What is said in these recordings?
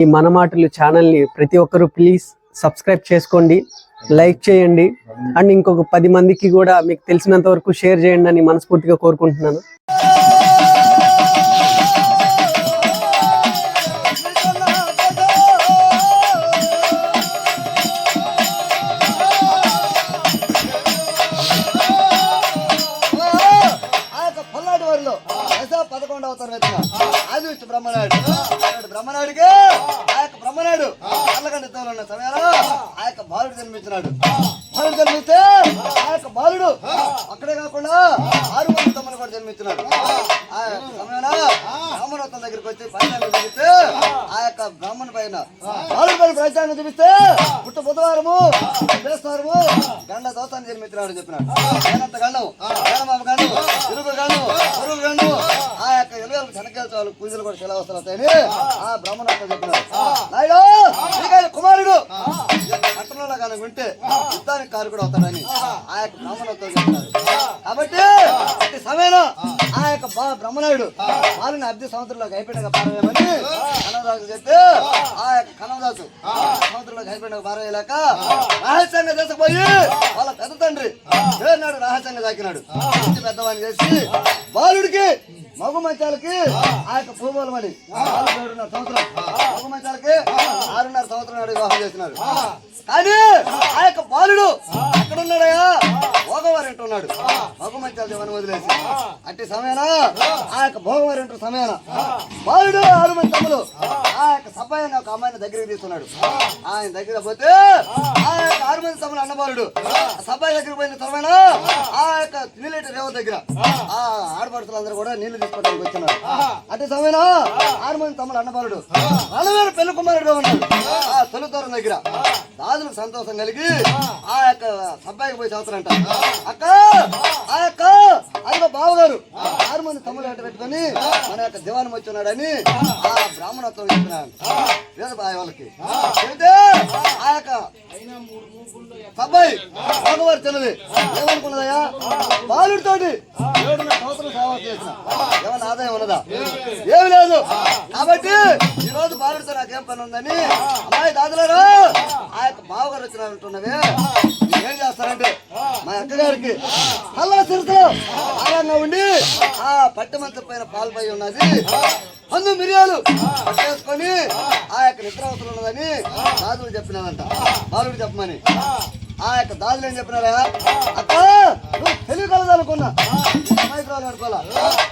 ఈ మన మాటలు ఛానల్ని ప్రతి ఒక్కరూ ప్లీజ్ సబ్స్క్రైబ్ చేసుకోండి, లైక్ చేయండి అండ్ ఇంకొక 10 మందికి కూడా మీకు తెలిసినంత వరకు షేర్ చేయండి అని మనస్ఫూర్తిగా కోరుకుంటున్నాను. బ్రహ్మనాయుడికి ఆ యొక్క బ్రహ్మనాయుడు కళ్ళగండితంలో ఉన్న సమయంలో ఆ యొక్క బాలుడు జన్మించినాడు. బాలుడు జన్మిస్తే ఆ యొక్క బాలుడు అక్కడే కాకుండా 6 మంది తమ్ములు కూడా జన్మించినాడు. ఆ యొక్క సమయంలో బ్రాహ్మణోత్తం దగ్గరికి వచ్చి పంచాంగం చూపిస్తే ఆ యొక్క బ్రాహ్మణ పైన బాలుడు పైన పంచాంగం చూపిస్తే పుట్ట బుధవారము బేస్తవారము గండ దోసాన్ని జన్మించినాడు చెప్పినాడు. నేనంత గండం మేనమామ గండం తిరుగు గండం పురుగు గండం ఆ యొక్క ఎలుగలకు శనకేలు పూజలు కూడా సెలవు వస్తాయని ఆ బ్రాహ్మణోత్తం చెప్పినాడు. నాయుడు కుమారుడు పట్టణంలో కానీ వింటే యుద్ధానికి కారుకుడు అవుతాడని ఆ యొక్క బ్రాహ్మణోత్తం చెప్పినారు. కాబట్టి ప్రతి సమయంలో ఆ యొక్క బ్రహ్మనాయుడు వాళ్ళని 10 సంవత్సరంలోకి అయిపోయినాక పారవేయమని కనవదాసు చెప్తే ఆ యొక్క కనవదాసు సంవత్సరంలోకి అయిపోయినాక పారవేయలేక రహస్యంగా తీసుకుపోయి వాళ్ళ పెద్ద తండ్రి నాడు రహస్యంగా దాకినాడు. పెద్దవాడిని చేసి బాలుడికి మగ మంచాలకి ఆ యొక్క భూగోళం అని 7.5 సంవత్సరం మగ మంచాలకి 6.5 సంవత్సరం నాడు వివాహం చేసినారు. కానీ ఆ యొక్క బాలుడు ఎక్కడున్నాడయా భోగవారింటి ఉన్నాడు. మగ మంచాల దేవాన్ని వదిలేసి అట్టి సమయాన ఆ యొక్క భోగవారింటి సమయాన బాలుడు 6 మంది తమ్ములు ఆ యొక్క సబ్బాయి ఒక అమ్మాయిని దగ్గరికి తీసుకున్నాడు. ఆయన దగ్గర పోతే ఆ యొక్క 6 మంది తమ్ములు అన్నబాలుడు సబ్బాయి దగ్గరికి పోయిన సమయాన ఆ యొక్క నీళ్ళేటి రేవ దగ్గర ఆ ఆడపడుతులందరూ కూడా నీళ్లు తీసుకోవడానికి వచ్చినారు. అదే సమయంలో 6 మంది తమ్ముడు అన్నబాలుడు అన్నవేరు పెళ్లి కుమారుడుగా ఉన్నాడు. ఆ తొలితోరం దగ్గర దాదులకు సంతోషం కలిగి ఆ యొక్క సబ్బాయికి పోయి చదువుతారంట. అక్క ఆ యొక్క అదిగో బావగారు 6 మంది తమ్ముడు వెంట పెట్టుకొని మన యొక్క దివానం వచ్చి ఉన్నాడని ఆ బ్రాహ్మణత్వం చెప్పినాడు వేదబాయి వాళ్ళకి చెబితే ఆ యొక్క సబ్బాయి బావగారు చిన్నది ఏమనుకున్నదయ్యా బాలుడితోటి 7.5 సంవత్సరం సేవ చేసిన ఏమన్నా ఆదాయం ఉన్నదా? ఏమి లేదు. కాబట్టి ఈ రోజు బాలుడితో నాకేం పని ఉందని అమ్మాయి దాదులారా ఆ యొక్క బావగారు వచ్చినట్టున్నవే ఏం చేస్తారంటే మా అక్కగారికి అల్లా సిరుతో ఆనంగా ఉండి ఆ పట్టెమంచం పైన పాల్పై ఉన్నది 100 మిరియాలు పట్టేసుకొని ఆ యొక్క నిద్ర అవసరం ఉన్నదని దాదులు చెప్పినాదంట. బాలుడు చెప్పమని ఆ యొక్క దాదులు ఏం చెప్పినారా? అక్క నువ్వు తెలియగలదనుకున్నా మైక్రోలు అనుకోవాలా.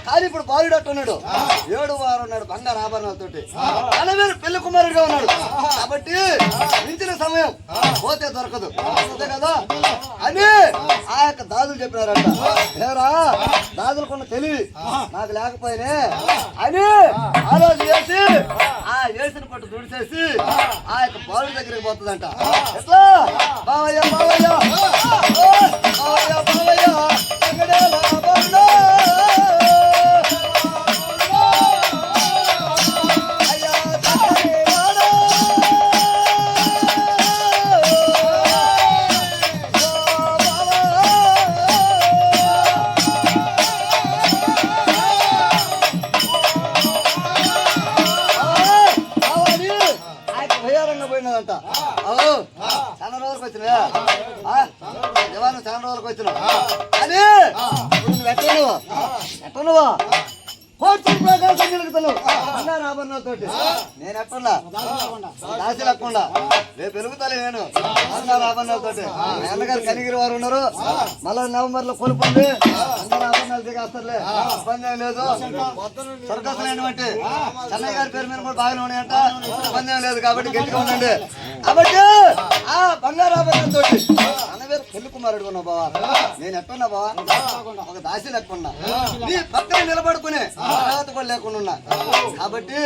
కానీ ఇప్పుడు బాలుడు అట్టున్నాడు 7 వారం ఉన్నాడు బంగారు ఆభరణాలతోటి అనవేరు పెళ్లి కుమారుడిగా ఉన్నాడు. కాబట్టి మించిన సమయం పోతే దొరకదు అంతే కదా అని ఆ యొక్క దాదులు చెప్పినారంట. ఏరా దాదులకున్న తెలివి నాకు లేకపోయినే అని ఆలోచన చేసి ఆ ఏసిన పట్టు దుడిచేసి ఆ యొక్క బాలుడి దగ్గరికి పోతుందంట. ఎట్లా బావయ్య బావయ్య బావయ్య బావయ్య పోయినదంట. చాలా రోజులకు వచ్చినా జవాను చాలా రోజులకు వచ్చినా అని నువ్వు ఎట్టనువా కోర్టు ప్రకాశం గెలుగుతున్నావు అన్నారు ఆభరణాలతోటి. నేను ఎట్టున్నా దాసి లేకుండా రేపు పెరుగుతాలే నేను అన్నారు ఆభరణాలతోటి. మా అన్నగారు కనిగిరి వారు ఉన్నారు. మళ్ళీ నవంబర్ లో కొనుక్కుంది అందరు ఆభరణాలు దిగేస్తారులే ఇబ్బంది ఏం లేదు. సర్కస్ లేనివంటి చెన్నయ్య గారి పేరు మీద కూడా బాగానే ఉన్నాయంట ఇబ్బంది ఏం లేదు. కాబట్టి గట్టిగా ఉండండి. కాబట్టి ఆ బంగారు ఆభరణాలతో అన్నగారు పెళ్లి కుమారుడు ఉన్నావు బావా. నేను ఎట్టున్నా బావా ఒక దాసి లేకుండా నీ పక్కన నిలబడుకునే అర్హత కూడా లేకుండా. కాబట్టి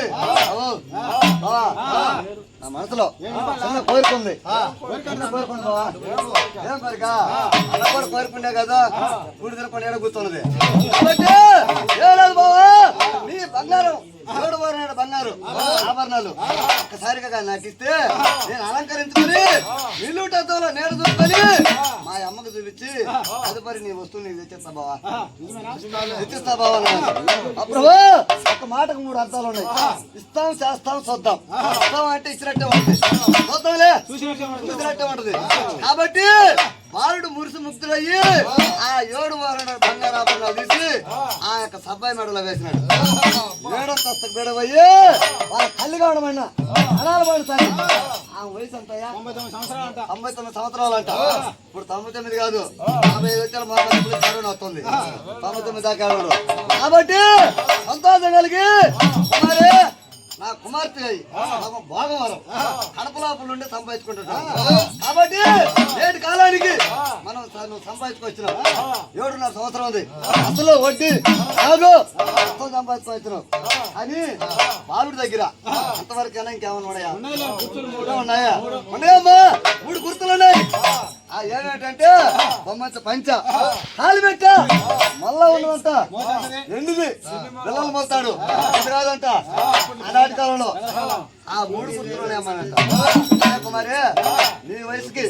నా మనసులో చిన్న కోరుకుంది కోరుకుంది బావా. ఏం కోరిక అన్న కూడా కోరుకుండే కదా గుడి తినకుండా ఏడ కూర్చున్నది. కాబట్టి ఏం లేదు బావా నీ బంగారం 7 వారం బంగారు ఆభరణాలు ఒక్కసారిగా నాకు ఇస్తే నేను అలంకరించుకొని నిలువుటతో నేడు చూసుకొని మా మా అమ్మకు చూపించి తదుపరి నీ వస్తువు నీకు తెచ్చిస్తా బావా తెచ్చిస్తా బావా అప్పుడు ఒక మాటకు 3 అర్థాలు ఉన్నాయి. ఇస్తాం చేస్తాం చూద్దాం. ఇస్తాం అంటే ఇచ్చినట్టే ఉంటుంది, చూద్దాంలే చూసినట్టే ఉంటది. కాబట్టి బాలుడు మురిసి ముక్తులయ్యి ఆ 7 వారాల బంగారాభరణాలు తీసి ఆ యొక్క సబ్బాయి మెడలో వేసినాడు. మేడం తస్తకు బెడవయ్యి వాళ్ళ తల్లి కావడమన్నా అనాలు పడు సార్. ఆ వయసు అంతయా 99 సంవత్సరాలు అంట. ఇప్పుడు 99 కాదు, 50 వచ్చారు. మా కరోనా వస్తుంది, 99 దాకా. కాబట్టి సంతోషం కలిగి కుమారే నా కుమార్తె అయ్యి భాగవరం కడపలాపుల నుండి సంపాదించుకుంటున్నాను. కాబట్టి నేటి కాలానికి మనం నువ్వు సంపాదించుకొచ్చినావు. 7.5 సంవత్సరం ఉంది, అసలు వడ్డీ కాదు సంపాదించుకొచ్చినావు అని బాలుడి దగ్గర అంతవరకైనా ఇంకేమన్నా ఉన్నాయా? ఉన్నాయమ్మా, 3 గుర్తులు ఉన్నాయి. ఆ ఏమిటంటే బొమ్మంచ పంచ కాలు పెట్ట మళ్ళా ఉన్నదంట ఎండిది పిల్లలు మొత్తాడు అది కాదంట. ఆనాటి కాలంలో ఆ 3 గుర్తులు ఏమనంట. కుమారే నీ వయసుకి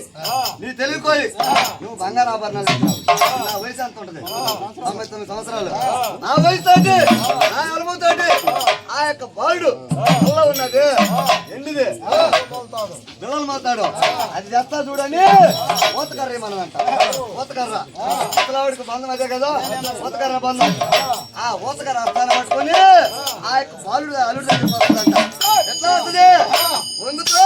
నీ తెలివికోయి నువ్వు బంగారు ఆభరణాలు ఇచ్చినావు. నా వయసు ఎంత ఉంటది? 99 సంవత్సరాలు. నా వయసు తోటి నా అనుభవం తోటి ఆ యొక్క బాలుడు మళ్ళా ఉన్నది ఎండిది పిల్లలు మొత్తాడు అది చేస్తా చూడని ఊతకర్ర మనం అంట. ఊతకర్ర అసలావిడికి బంధం అదే కదా, ఊతకర్ర బంధం. ఆ ఊతకర్ర స్థానం పట్టుకొని ఆ యొక్క బాలుడు అల్లుడి దగ్గర వస్తుందంట. ఎట్లా వస్తుంది? వంగుతో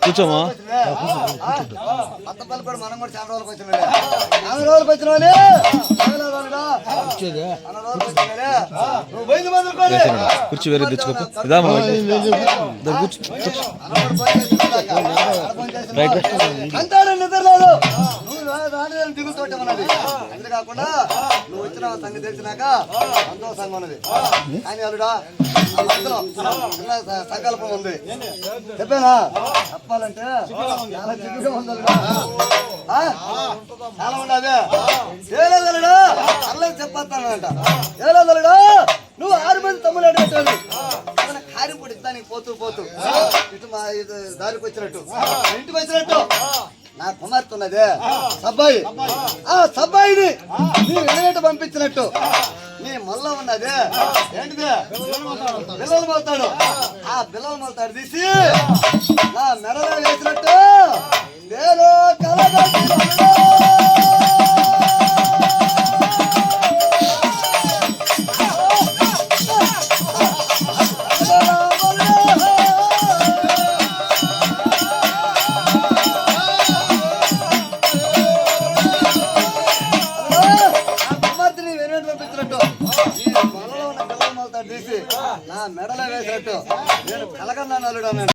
కూర్చోమా. అత్తపల్లి కూడా మనం కూడా చాలా రోజులకు వచ్చిన 40 రోజులకు వచ్చిన నువ్వు బయలు మొదలుకోలే కుర్చీ వేరే తెచ్చుకో. ఇదామా అంటాడు నిద్రలేదు. నువ్వు రాని దిగుతోటి ఉన్నది. అంతేకాకుండా నువ్వు వచ్చిన సంగతి తెలిసినాక సంతోషంగా ఉన్నది. కానీ అల్లుడా ఆ మధ్యలో సంకల్పం ఉంది చెప్పానా? చెప్పాలంటే చాలా దిగుగా ఉంది. చాలా ఉండదు. ఏలేదలుడా అల్లరి చెప్పేస్తానంట. ఏలేదలుడా నువ్వు 6 మంది తమ్ముడు అడిగేటాను ఏదైనా కార్యం కూడా ఇస్తానికి పోతూ ఇటు మా దారికి వచ్చినట్టు ఇంటికి వచ్చినట్టు నా కుమార్తె ఉన్నదే సబ్బాయి. ఆ సబ్బాయిని నీ వెనగట పంపించినట్టు నీ మొల్ల ఉన్నదే ఏంటిదే బిల్లలు మోతాడు. ఆ బిల్లలు మోతాడు తీసి నా మెడలో వేసినట్టు నేను తీసి నా మెడలో వేసినట్టు నేను కలగన్నాను అల్లుడు అన్నాడు.